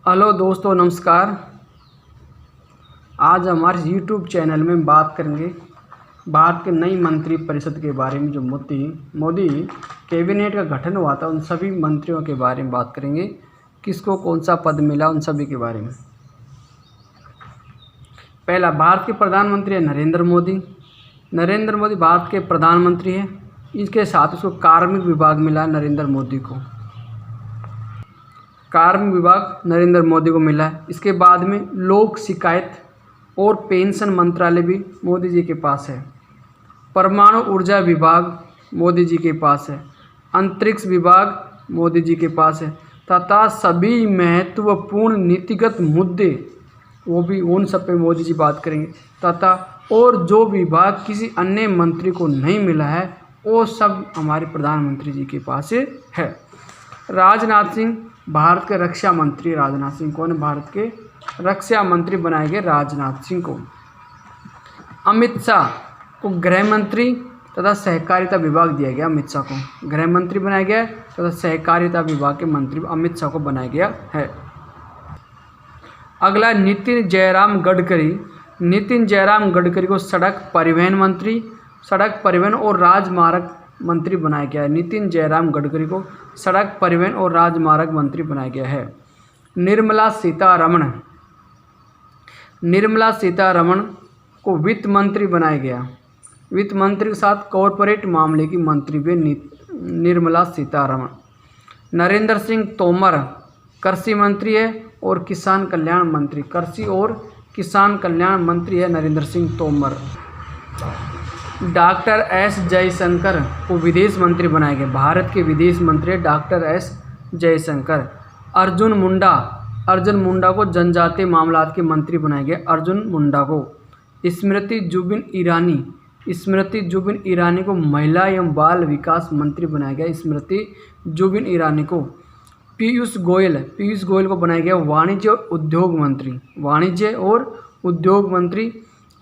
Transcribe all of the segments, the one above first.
Hello दोस्तों, नमस्कार। आज हमारे YouTube चैनल में बात करेंगे भारत के नई मंत्री परिषद के बारे में। जो मोदी कैबिनेट का गठन हुआ था, उन सभी मंत्रियों के बारे में बात करेंगे, किसको कौन सा पद मिला, उन सभी के बारे में। पहला, भारत के प्रधानमंत्री है नरेंद्र मोदी। नरेंद्र मोदी भारत के प्रधानमंत्री हैं। इसके साथ उसको कार्मिक विभाग मिला है नरेंद्र मोदी को। कार्मिक विभाग नरेंद्र मोदी को मिला है। इसके बाद में लोक शिकायत और पेंशन मंत्रालय भी मोदी जी के पास है। परमाणु ऊर्जा विभाग मोदी जी के पास है। अंतरिक्ष विभाग मोदी जी के पास है तथा सभी महत्वपूर्ण नीतिगत मुद्दे वो भी उन सब पे मोदी जी बात करेंगे। तथा और जो विभाग किसी अन्य मंत्री को नहीं मिला है वो सब हमारे प्रधानमंत्री जी के पास है। राजनाथ सिंह भारत के रक्षा मंत्री। राजनाथ सिंह कौन है? भारत के रक्षा मंत्री बनाए गए राजनाथ सिंह को। अमित शाह को गृह मंत्री तथा सहकारिता विभाग दिया गया। अमित शाह को गृह मंत्री बनाया गया तथा सहकारिता विभाग के मंत्री अमित शाह को बनाया गया है। अगला, नितिन जयराम गडकरी। नितिन जयराम गडकरी को सड़क परिवहन मंत्री, सड़क परिवहन और राजमार्ग मंत्री बनाया गया है। नितिन जयराम गडकरी को सड़क परिवहन और राजमार्ग मंत्री बनाया गया है। निर्मला सीतारमण। निर्मला सीतारमण को वित्त मंत्री बनाया गया। वित्त मंत्री के साथ कॉरपोरेट मामले की मंत्री भी निर्मला सीतारमण। नरेंद्र सिंह तोमर कृषि मंत्री है और किसान कल्याण मंत्री। कृषि और किसान कल्याण मंत्री है नरेंद्र सिंह तोमर। डॉक्टर एस जयशंकर को विदेश मंत्री बनाया गया। भारत के विदेश मंत्री डॉक्टर एस जयशंकर। अर्जुन मुंडा को जनजातीय मामलात के मंत्री बनाया गया। अर्जुन मुंडा को। स्मृति जुबिन ईरानी को महिला एवं बाल विकास मंत्री बनाया गया। स्मृति जुबिन ईरानी को। पीयूष गोयल को बनाया गया वाणिज्य और उद्योग मंत्री। वाणिज्य और उद्योग मंत्री।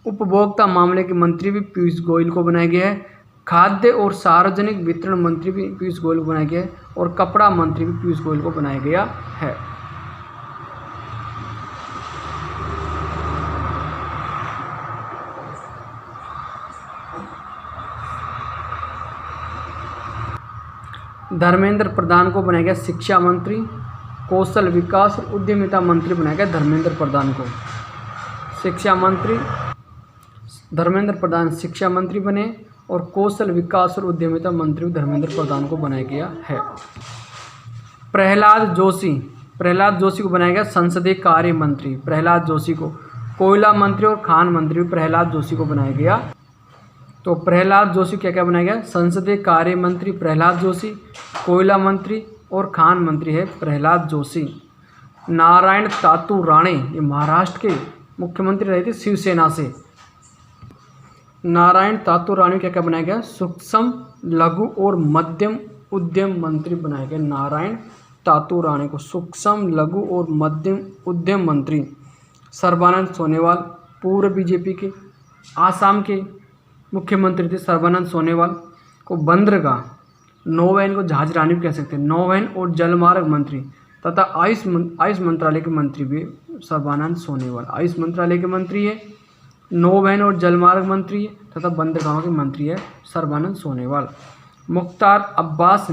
उपभोक्ता मामले के मंत्री भी पीयूष गोयल को बनाया गया है। खाद्य और सार्वजनिक वितरण मंत्री भी पीयूष गोयल को बनाया गया है और कपड़ा मंत्री भी पीयूष गोयल को बनाया गया है। धर्मेंद्र प्रधान को बनाया गया शिक्षा मंत्री। कौशल विकास और उद्यमिता मंत्री बनाया गया धर्मेंद्र प्रधान को। शिक्षा मंत्री धर्मेंद्र प्रधान शिक्षा मंत्री बने और कौशल विकास और उद्यमिता मंत्री धर्मेंद्र प्रधान को बनाया गया है। प्रहलाद जोशी को बनाया गया संसदीय कार्य मंत्री। प्रहलाद जोशी को। कोयला मंत्री और खान मंत्री प्रहलाद जोशी को बनाया गया। तो प्रहलाद जोशी क्या बनाया गया? संसदीय कार्य मंत्री प्रहलाद जोशी, कोयला मंत्री और खान मंत्री है प्रहलाद जोशी। नारायण तातू राणे, ये महाराष्ट्र के मुख्यमंत्री रहे थे शिवसेना से। नारायण तातू राणे क्या बनाया गया? सूक्ष्म लघु और मध्यम उद्यम मंत्री बनाया गया। नारायण तातू राणे को सूक्ष्म लघु और मध्यम उद्यम मंत्री। सर्बानंद सोनोवाल पूर्व बीजेपी के आसाम के मुख्यमंत्री थे। सर्बानंद सोनोवाल को बंदरगाह, नौवहन को जहाज रानी भी कह सकते हैं, नौवहन और जलमार्ग मंत्री तथा आयुष मंत्रालय के मंत्री भी सर्बानंद सोनोवाल। आयुष मंत्रालय के मंत्री है, नौवहन और जलमार्ग मंत्री है तथा बंदरगाहों के मंत्री है सर्बानंद सोनोवाल। मुख्तार अब्बास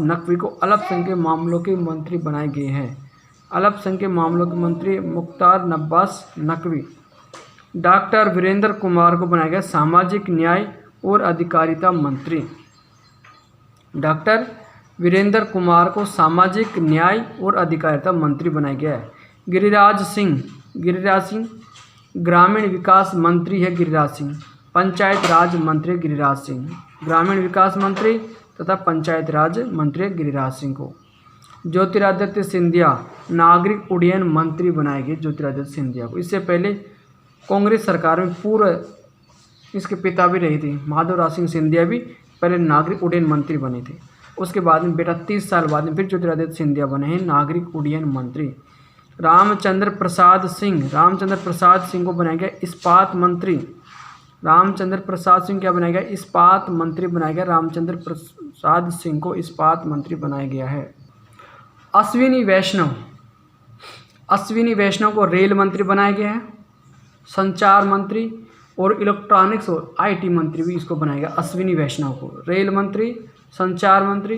नकवी को अल्पसंख्यक मामलों के मंत्री बनाए गए हैं। अल्पसंख्यक मामलों के मंत्री मुख्तार अब्बास नकवी। डॉक्टर वीरेंद्र कुमार को बनाया गया सामाजिक न्याय और अधिकारिता मंत्री। डॉक्टर वीरेंद्र कुमार को सामाजिक न्याय और अधिकारिता मंत्री बनाया गया है। गिरिराज सिंह ग्रामीण विकास मंत्री है। गिरिराज सिंह पंचायत राज मंत्री। गिरिराज सिंह ग्रामीण विकास मंत्री तथा पंचायत राज मंत्री गिरिराज सिंह को। ज्योतिरादित्य सिंधिया नागरिक उड्डयन मंत्री बनाए गए ज्योतिरादित्य सिंधिया को। इससे पहले कांग्रेस सरकार में पूर्व इसके पिता भी रहे थे माधवराज सिंह सिंधिया, भी पहले नागरिक उड्डयन मंत्री बने थे। उसके बाद में बेटा 30 साल बाद में फिर ज्योतिरादित्य सिंधिया बने हैं नागरिक उड्डयन मंत्री। रामचंद्र प्रसाद सिंह को बनाया गया इस्पात मंत्री। रामचंद्र प्रसाद सिंह क्या बनाया गया? इस्पात मंत्री बनाया गया। रामचंद्र प्रसाद सिंह को इस्पात मंत्री बनाया गया है। अश्विनी वैष्णव को रेल मंत्री बनाया गया है। संचार मंत्री और इलेक्ट्रॉनिक्स और आईटी मंत्री भी इसको बनाया गया। अश्विनी वैष्णव को रेल मंत्री, संचार मंत्री,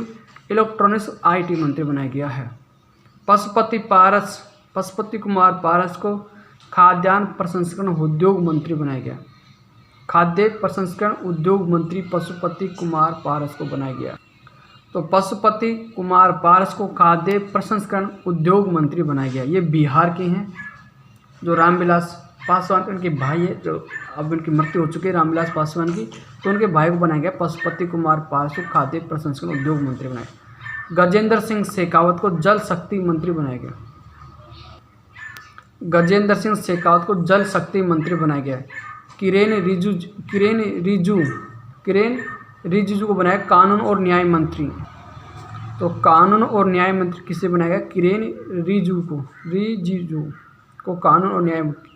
इलेक्ट्रॉनिक्स, आईटी मंत्री बनाया गया है। पशुपति कुमार पारस को खाद्यान्न प्रसंस्करण उद्योग मंत्री बनाया गया। खाद्य प्रसंस्करण उद्योग मंत्री पशुपति कुमार पारस को बनाया गया। तो पशुपति कुमार पारस को खाद्य प्रसंस्करण उद्योग मंत्री बनाया गया। ये बिहार के हैं, जो रामविलास पासवान उनके भाई है, जो अब उनकी मृत्यु हो चुकी है रामविलास पासवान की, तो उनके भाई को बनाया गया। पशुपति कुमार पारस को खाद्य प्रसंस्करण उद्योग मंत्री बनाया। गजेंद्र सिंह शेखावत को जल शक्ति मंत्री बनाया गया। गजेंद्र सिंह शेखावत को जल शक्ति मंत्री बनाया गया। किरेन रिजिजू को बनाया कानून और न्याय मंत्री। तो कानून और न्याय मंत्री किसे बनाया गया? किरेन रिजिजू को कानून और न्याय मंत्री।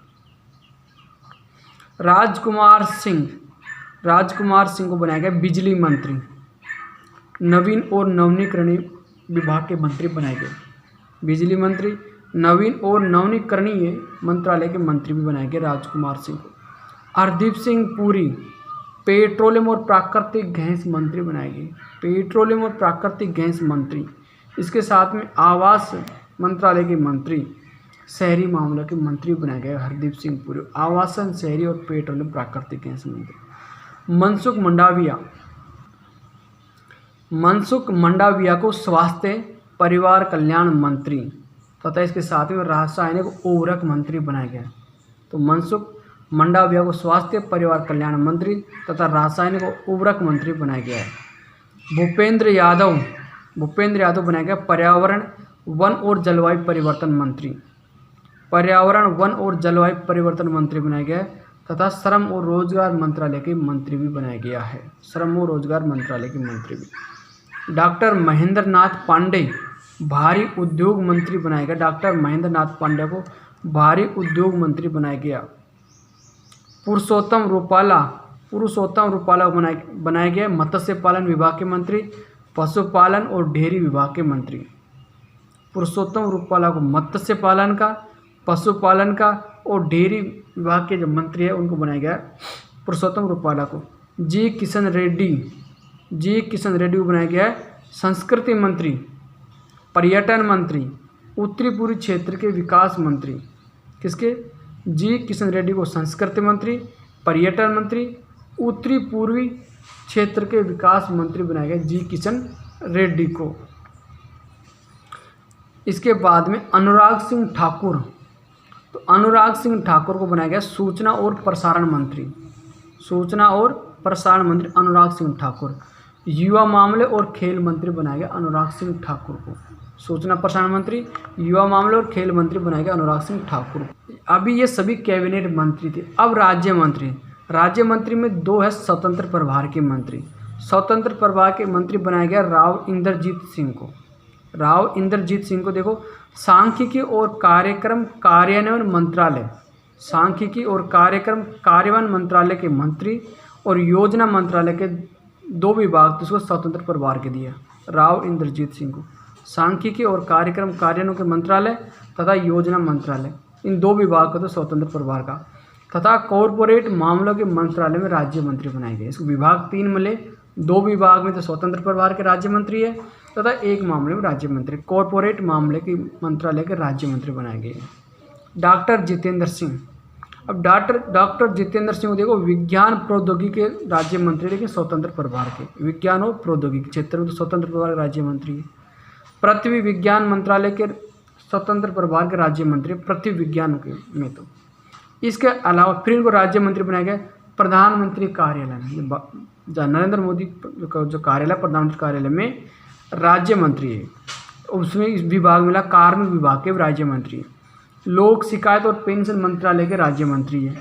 राजकुमार सिंह को बनाया गया बिजली मंत्री। नवीन और नवीनीकरणीय विभाग के मंत्री बनाए गए। बिजली मंत्री, नवीन और नवीनीकरणीय मंत्रालय के मंत्री भी बनाए गए राजकुमार सिंह को। हरदीप सिंह पुरी पेट्रोलियम और प्राकृतिक गैस मंत्री बनाए गए। पेट्रोलियम और प्राकृतिक गैस मंत्री, इसके साथ में आवास मंत्रालय के मंत्री, शहरी मामलों के मंत्री बनाए गए हरदीप सिंह पुरी। आवासन, शहरी और पेट्रोलियम प्राकृतिक गैस मंत्री। मनसुख मंडाविया को स्वास्थ्य परिवार कल्याण मंत्री तथा इसके साथ में रासायनिक उर्वरक मंत्री बनाया गया। तो मनसुख मंडाविया को स्वास्थ्य परिवार कल्याण मंत्री तथा रासायनिक उर्वरक मंत्री बनाया गया है। भूपेंद्र यादव बनाया गया पर्यावरण, वन और जलवायु परिवर्तन मंत्री। पर्यावरण, वन और जलवायु परिवर्तन मंत्री बनाया गया है तथा श्रम और रोजगार मंत्रालय के मंत्री भी बनाया गया है। श्रम और रोजगार मंत्रालय के मंत्री भी। डॉक्टर महेंद्र नाथ पांडे भारी उद्योग मंत्री बनाया गया। डॉक्टर महेंद्र नाथ पांडे को भारी उद्योग मंत्री बनाया गया। पुरुषोत्तम रूपाला बनाया गया मत्स्य पालन विभाग के मंत्री, पशुपालन और डेयरी विभाग के मंत्री। पुरुषोत्तम रूपाला को मत्स्य पालन का, पशुपालन का और डेयरी विभाग के जो मंत्री है उनको बनाया गया पुरुषोत्तम रूपाला को। जी किशन रेड्डी को बनाया गया है संस्कृति मंत्री, पर्यटन मंत्री, उत्तरी पूर्वी क्षेत्र के विकास मंत्री। किसके? जी किशन रेड्डी को संस्कृति मंत्री, पर्यटन मंत्री, उत्तरी पूर्वी क्षेत्र के विकास मंत्री बनाया गया जी किशन रेड्डी को। इसके बाद में अनुराग सिंह ठाकुर, तो अनुराग सिंह ठाकुर को बनाया गया सूचना और प्रसारण मंत्री। सूचना और प्रसारण मंत्री अनुराग सिंह ठाकुर। युवा मामले और खेल मंत्री बनाया गया अनुराग सिंह ठाकुर को। सूचना प्रसारण मंत्री, युवा मामले और खेल मंत्री बनाया गया अनुराग सिंह ठाकुर। अभी ये सभी कैबिनेट मंत्री थे। अब राज्य मंत्री में दो है स्वतंत्र प्रभार के मंत्री। स्वतंत्र प्रभार के मंत्री बनाया गया राव इंद्रजीत सिंह को देखो सांख्यिकी और कार्यक्रम कार्यान्वयन मंत्रालय, सांख्यिकी और कार्यक्रम कार्यान्वयन मंत्रालय के मंत्री और योजना मंत्रालय के दो विभाग उसको स्वतंत्र प्रभार के दिया राव इंद्रजीत सिंह को। सांख्यिकी और कार्यक्रम कार्यान्वयन के मंत्रालय तथा योजना मंत्रालय, इन दो विभाग को तो स्वतंत्र प्रभार का। तथा कॉरपोरेट मामलों के मंत्रालय में राज्य मंत्री बनाए गए। इसको विभाग 3 मिले, 2 विभाग में तो स्वतंत्र प्रभार के राज्य मंत्री है तथा 1 मामले में राज्य मंत्री, कॉरपोरेट मामले के मंत्रालय के राज्य मंत्री बनाए गए। डॉक्टर जितेंद्र सिंह, अब डॉक्टर जितेंद्र सिंह को देखो विज्ञान प्रौद्योगिकी के राज्य मंत्री, लेकिन स्वतंत्र प्रभार के। विज्ञान और प्रौद्योगिकी क्षेत्र में तो स्वतंत्र प्रभार के राज्य मंत्री है। पृथ्वी विज्ञान मंत्रालय के स्वतंत्र प्रभार के राज्य मंत्री, पृथ्वी विज्ञान के में तो। इसके अलावा फिर इनको राज्य मंत्री बनाया गया प्रधानमंत्री कार्यालय में, नरेंद्र मोदी जो कार्यालय प्रधानमंत्री कार्यालय में राज्य मंत्री है, उसमें इस विभाग मिला कार्मिक विभाग के राज्य मंत्री है। लोक शिकायत और पेंशन मंत्रालय के राज्य मंत्री है।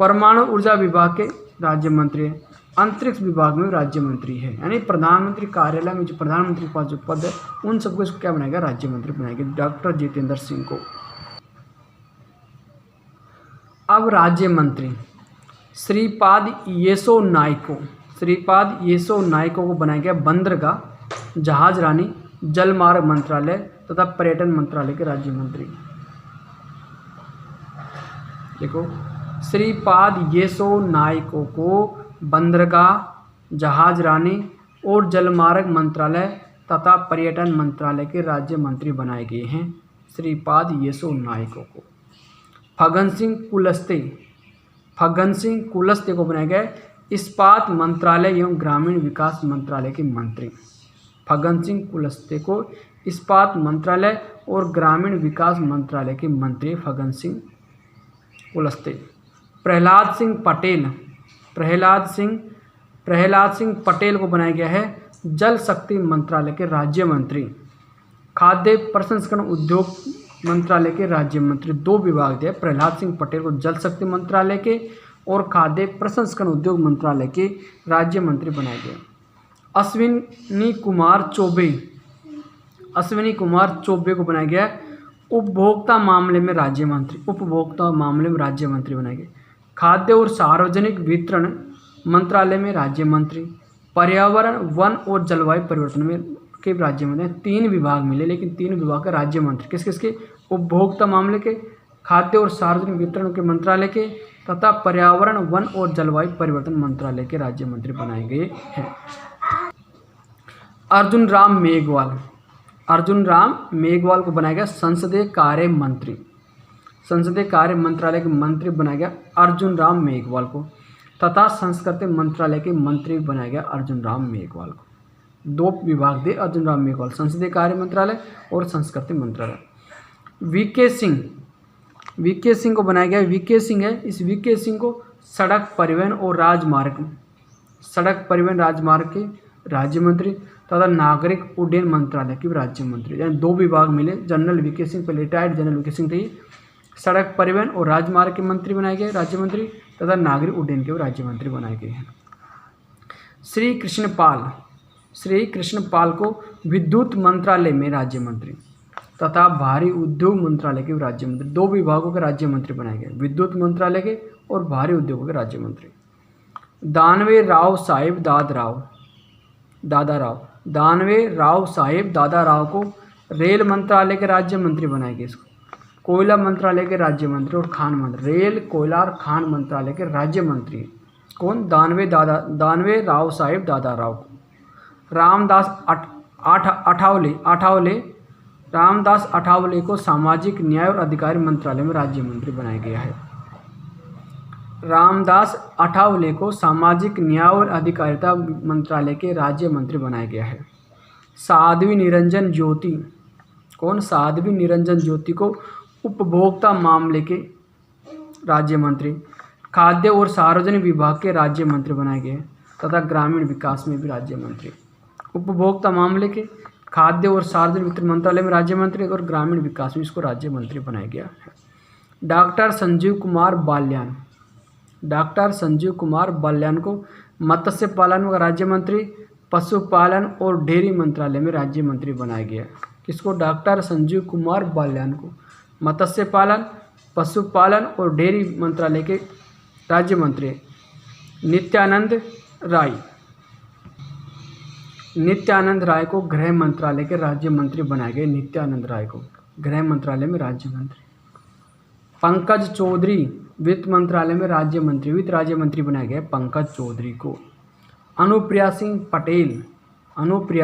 परमाणु ऊर्जा विभाग के राज्य मंत्री है। अंतरिक्ष विभाग में राज्य मंत्री है। यानी प्रधानमंत्री कार्यालय में जो प्रधानमंत्री के पास जो पद है उन सबको इसको क्या बनाएगा? राज्य मंत्री बनाएंगे डॉक्टर जितेंद्र सिंह को। अब राज्य मंत्री श्रीपाद येसो नायको को बनाया गया बंदरगाह, जहाज रानी, जलमार्ग मंत्रालय तथा पर्यटन मंत्रालय के राज्य मंत्री। देखो, श्रीपाद येसो नाइको को बंदरगाह, जहाजरानी और जलमार्ग मंत्रालय तथा पर्यटन मंत्रालय के राज्य मंत्री बनाए गए हैं। श्रीपाद येसो नाइको को। फग्गन सिंह कुलस्ते को बनाया गया इस्पात मंत्रालय एवं ग्रामीण विकास मंत्रालय के मंत्री। फग्गन सिंह कुलस्ते को इस्पात मंत्रालय और ग्रामीण विकास मंत्रालय के मंत्री फग्गन सिंह कुलस्ते। प्रहलाद सिंह पटेल को बनाया गया है जल शक्ति मंत्रालय के राज्य मंत्री। खाद्य प्रसंस्करण उद्योग मंत्रालय के राज्य मंत्री। 2 विभाग दिए, प्रहलाद सिंह पटेल को जल शक्ति मंत्रालय के और खाद्य प्रसंस्करण उद्योग मंत्रालय के राज्य मंत्री बनाए गए। अश्विनी कुमार चौबे को बनाया गया उपभोक्ता मामले में राज्य मंत्री। बनाए गए। खाद्य और सार्वजनिक वितरण मंत्रालय में राज्य मंत्री। पर्यावरण, वन और जलवायु परिवर्तन में के राज्य मंत्री। 3 विभाग मिले, लेकिन 3 विभाग का राज्य मंत्री किसके? उपभोक्ता मामले के, खाद्य और सार्वजनिक वितरण के मंत्रालय के तथा पर्यावरण, वन और जलवायु परिवर्तन मंत्रालय के राज्य मंत्री बनाए गए हैं। अर्जुन राम मेघवाल को बनाया गया संसदीय कार्य मंत्री। संसदीय कार्य मंत्रालय के मंत्री बनाया गया अर्जुन राम मेघवाल को तथा संस्कृति मंत्रालय के मंत्री बनाया गया अर्जुन राम मेघवाल को। 2 विभाग दे अर्जुन राम मेघवाल, संसदीय कार्य मंत्रालय और संस्कृति मंत्रालय। वीके सिंह को बनाया गया वीके सिंह को सड़क परिवहन राजमार्ग के राज्य मंत्री तथा नागरिक उड्डयन मंत्रालय के राज्य मंत्री। यानी 2 विभाग मिले। जनरल वीके सिंह, पहले रिटायर्ड जनरल वीके सिंह थे, सड़क परिवहन और राजमार्ग के मंत्री बनाए गए राज्य मंत्री तथा नागरिक उड्डयन के राज्य मंत्री बनाए गए हैं। श्री कृष्णपाल को विद्युत मंत्रालय में राज्य मंत्री तथा भारी उद्योग मंत्रालय के राज्य मंत्री। 2 विभागों के राज्य मंत्री बनाए गए, विद्युत मंत्रालय के और भारी उद्योगों के राज्य मंत्री। दानवे राव साहेब दादा राव को रेल मंत्रालय के राज्य मंत्री बनाए गए। इसको कोयला मंत्रालय के राज्य मंत्री और खान मंत्री। रेल, कोयला और खान मंत्रालय के राज्य मंत्री कौन? दानवे राव साहेब दादा राव को। रामदास अठावले को सामाजिक न्याय और अधिकारी मंत्रालय में राज्य मंत्री बनाया गया है। रामदास अठावले को सामाजिक न्याय और अधिकारिता मंत्रालय के राज्य मंत्री बनाया गया है। साध्वी निरंजन ज्योति को उपभोक्ता मामले के राज्य मंत्री, खाद्य और सार्वजनिक विभाग के राज्य मंत्री बनाए गए तथा ग्रामीण विकास में भी राज्य मंत्री। उपभोक्ता मामले के, खाद्य और सार्वजनिक वितरण मंत्रालय में राज्य मंत्री और ग्रामीण विकास में इसको राज्य मंत्री बनाया गया है। डॉक्टर संजीव कुमार बाल्यान को मत्स्य पालन का राज्य मंत्री, पशुपालन और डेयरी मंत्रालय में राज्य मंत्री बनाया गया। किसको? डॉक्टर संजीव कुमार बाल्यान को मत्स्य पालन, पशुपालन और डेयरी मंत्रालय के राज्य मंत्री। नित्यानंद राय को गृह मंत्रालय के राज्य मंत्री बनाए गए। नित्यानंद राय को गृह मंत्रालय में राज्य मंत्री। पंकज चौधरी वित्त मंत्रालय में राज्य मंत्री बनाए गए पंकज चौधरी को। अनुप्रिया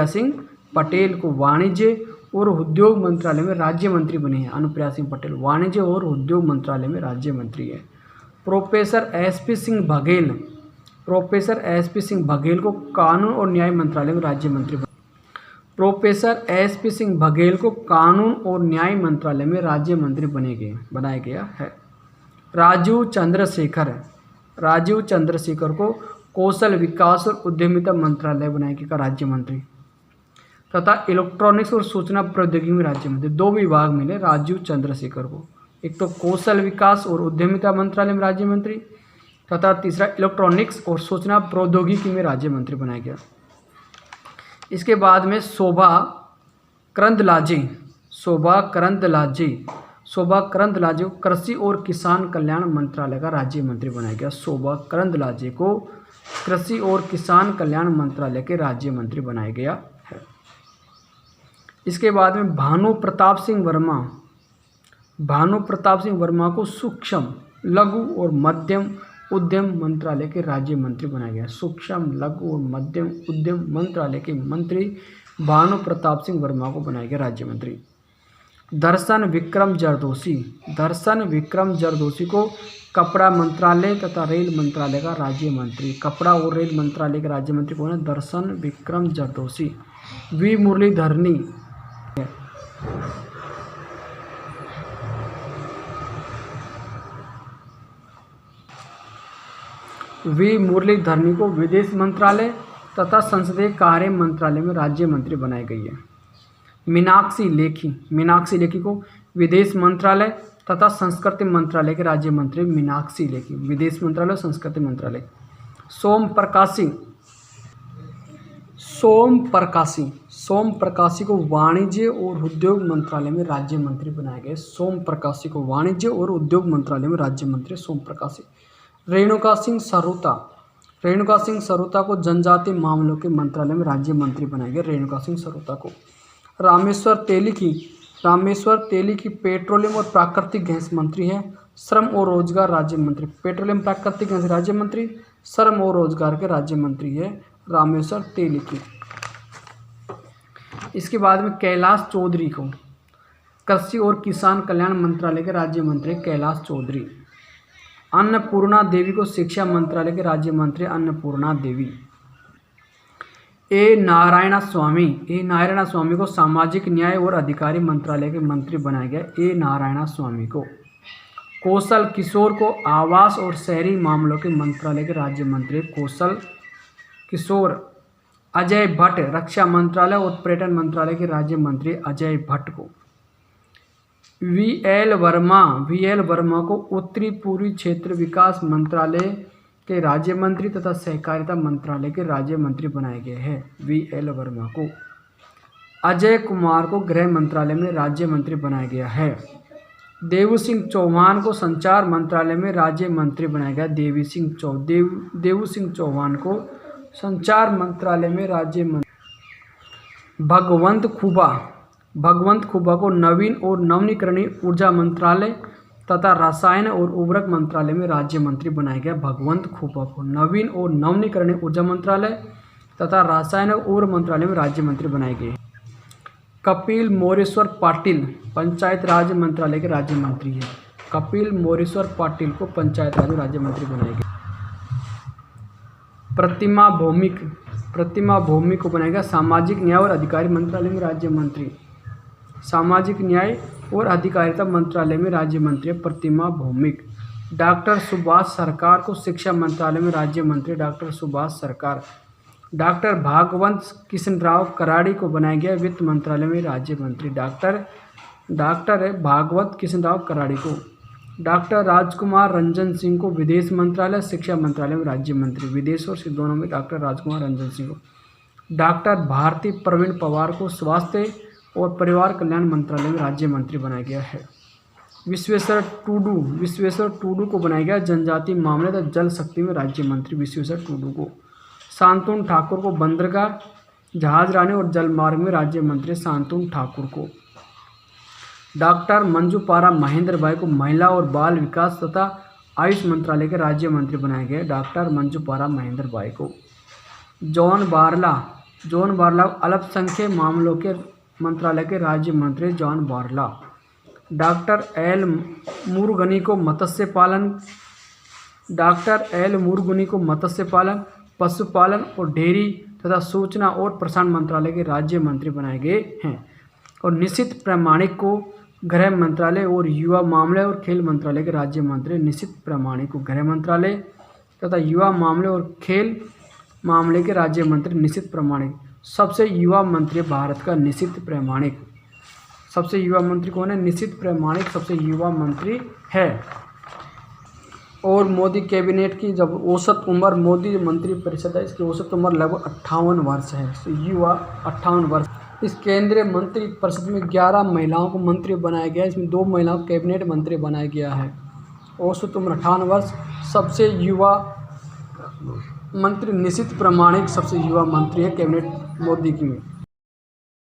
सिंह पटेल को वाणिज्य और उद्योग मंत्रालय में राज्य मंत्री बने हैं। अनुप्रिया सिंह पटेल वाणिज्य और उद्योग मंत्रालय में राज्य मंत्री है। प्रोफेसर एसपी सिंह बघेल को कानून और न्याय मंत्रालय में राज्य मंत्री बनाया गया है। राजीव चंद्रशेखर को कौशल विकास और उद्यमिता मंत्रालय बनाया गया राज्य मंत्री तथा इलेक्ट्रॉनिक्स और सूचना प्रौद्योगिकी में राज्य मंत्री। 2 विभाग मिले राजीव चंद्रशेखर को, एक तो कौशल विकास और उद्यमिता मंत्रालय में राज्य मंत्री तथा तीसरा इलेक्ट्रॉनिक्स और सूचना प्रौद्योगिकी में राज्य मंत्री बनाया गया। इसके बाद में शोभा करंदलाजे को कृषि और किसान कल्याण मंत्रालय का राज्य मंत्री बनाया गया। शोभा करंदलाजे को कृषि और किसान कल्याण मंत्रालय के राज्य मंत्री बनाया गया है। इसके बाद में भानु प्रताप सिंह वर्मा को सूक्ष्म लघु और मध्यम उद्यम मंत्रालय के राज्य मंत्री बनाया गया। सूक्ष्म लघु और मध्यम उद्यम मंत्रालय के मंत्री भानु प्रताप सिंह वर्मा को बनाया गया राज्य मंत्री। दर्शन विक्रम जरदोशी को कपड़ा मंत्रालय तथा रेल मंत्रालय का राज्य मंत्री। कपड़ा और रेल मंत्रालय के राज्य मंत्री कौन है? दर्शन विक्रम जरदोशी। वी मुरलीधरनी को विदेश मंत्रालय तथा संसदीय कार्य मंत्रालय में राज्य मंत्री बनाई गई है। मीनाक्षी लेखी को विदेश मंत्रालय तथा संस्कृति मंत्रालय के राज्य मंत्री। मीनाक्षी लेखी विदेश मंत्रालय, संस्कृति मंत्रालय। सोम प्रकाशी को वाणिज्य और उद्योग मंत्रालय में राज्य मंत्री बनाए गए। सोम प्रकाशी को वाणिज्य और उद्योग मंत्रालय में राज्य मंत्री सोम प्रकाशी। रेणुका सिंह सरुता को जनजातीय मामलों के मंत्रालय में राज्य मंत्री बनाए गए। रेणुका सिंह सरुता को। रामेश्वर तेली की पेट्रोलियम और प्राकृतिक गैस मंत्री है। श्रम और रोजगार राज्य मंत्री। पेट्रोलियम प्राकृतिक गैस राज्य मंत्री, श्रम और रोजगार के राज्य मंत्री है रामेश्वर तेली की। इसके बाद में कैलाश चौधरी को कृषि और किसान कल्याण मंत्रालय के राज्य मंत्री कैलाश चौधरी। अन्नपूर्णा देवी को शिक्षा मंत्रालय के राज्य मंत्री अन्नपूर्णा देवी। ए नारायण स्वामी को सामाजिक न्याय और अधिकारी मंत्रालय के मंत्री बनाया गया। ए नारायण स्वामी को। कौशल किशोर को आवास और शहरी मामलों के मंत्रालय के राज्य मंत्री कौशल किशोर। अजय भट्ट रक्षा मंत्रालय और पर्यटन मंत्रालय के राज्य मंत्री अजय भट्ट को। वी एल वर्मा को उत्तरी पूर्वी क्षेत्र विकास मंत्रालय के राज्य मंत्री तथा सहकारिता मंत्रालय के राज्य मंत्री बनाए गए हैं। वी एल वर्मा को। अजय कुमार को गृह मंत्रालय में राज्य मंत्री बनाया गया है। देवू सिंह चौहान को संचार मंत्रालय में राज्य मंत्री बनाया गया। देवू सिंह चौहान को संचार मंत्रालय में राज्य मंत्री। भगवंत खुबा को नवीन और नवीकरणीय ऊर्जा मंत्रालय तथा रसायन और उर्वरक मंत्रालय में राज्य मंत्री बनाया गया। भगवंत खुबा को नवीन और नवीकरणीय ऊर्जा मंत्रालय तथा रसायन और उर्वरक मंत्रालय में राज्य मंत्री बनाए गए। कपिल मोरेश्वर पाटिल पंचायत राज मंत्रालय के राज्य मंत्री हैं। कपिल मोरेश्वर पाटिल को पंचायत राज राज्य मंत्री बनाए गए। प्रतिमा भौमिक को बनाया गया सामाजिक न्याय और अधिकारी मंत्रालय में राज्य मंत्री। सामाजिक न्याय और अधिकारिता मंत्रालय में राज्य मंत्री प्रतिमा भौमिक। डॉक्टर सुभाष सरकार को शिक्षा मंत्रालय में राज्य मंत्री डॉक्टर सुभाष सरकार। डॉक्टर भागवत कृष्णराव कराड़ी को बनाया गया वित्त मंत्रालय में राज्य मंत्री। डॉक्टर भागवत कृष्णराव कराड़ी को। डॉक्टर राजकुमार रंजन सिंह को विदेश मंत्रालय शिक्षा मंत्रालय में राज्य मंत्री। विदेश और दोनों में डॉक्टर राजकुमार रंजन सिंह को। डॉक्टर भारती प्रवीण पवार को स्वास्थ्य और परिवार कल्याण मंत्रालय में राज्य मंत्री बनाया गया है। विश्वेश्वर टूडू को बनाया गया जनजातीय मामले तथा जल शक्ति में राज्य मंत्री। विश्वेश्वर टूडू को। शांतनु ठाकुर को बंदरगाह जहाजरानी और जलमार्ग में राज्य मंत्री शांतनु ठाकुर को। डॉक्टर मंजूपारा महेंद्र बाई को महिला और बाल विकास तथा आयुष मंत्रालय के राज्य मंत्री बनाए गए। डॉक्टर मंजूपारा महेंद्र बाई को। जॉन बारला अल्पसंख्यक मामलों के मंत्रालय के राज्य मंत्री जॉन बारला। डॉक्टर एल मुरुगनी को मत्स्य पालन पशुपालन और डेयरी तथा सूचना और प्रसारण मंत्रालय के राज्य मंत्री बनाए गए हैं। और निशित प्रामाणिक को गृह मंत्रालय और युवा मामले और खेल मंत्रालय के राज्य मंत्री। निशित प्रामाणिक को गृह मंत्रालय तथा युवा मामले और खेल मामले के राज्य मंत्री निशित प्रामाणिक। सबसे युवा मंत्री भारत का निशित प्रामाणिक। सबसे युवा मंत्री कौन है? निशित प्रामाणिक सबसे युवा मंत्री है। और मोदी कैबिनेट की जब औसत उम्र, मोदी मंत्री परिषद है इसकी औसत उम्र लगभग 58 वर्ष है। तो युवा 58 वर्ष। इस केंद्रीय मंत्री परिषद में 11 महिलाओं को मंत्री बनाया गया। इसमें 2 महिलाओं को कैबिनेट मंत्री बनाया गया है। औसत उम्र 58 वर्ष। सबसे युवा मंत्री निशित प्रामाणिक सबसे युवा मंत्री है कैबिनेट मोदी की में।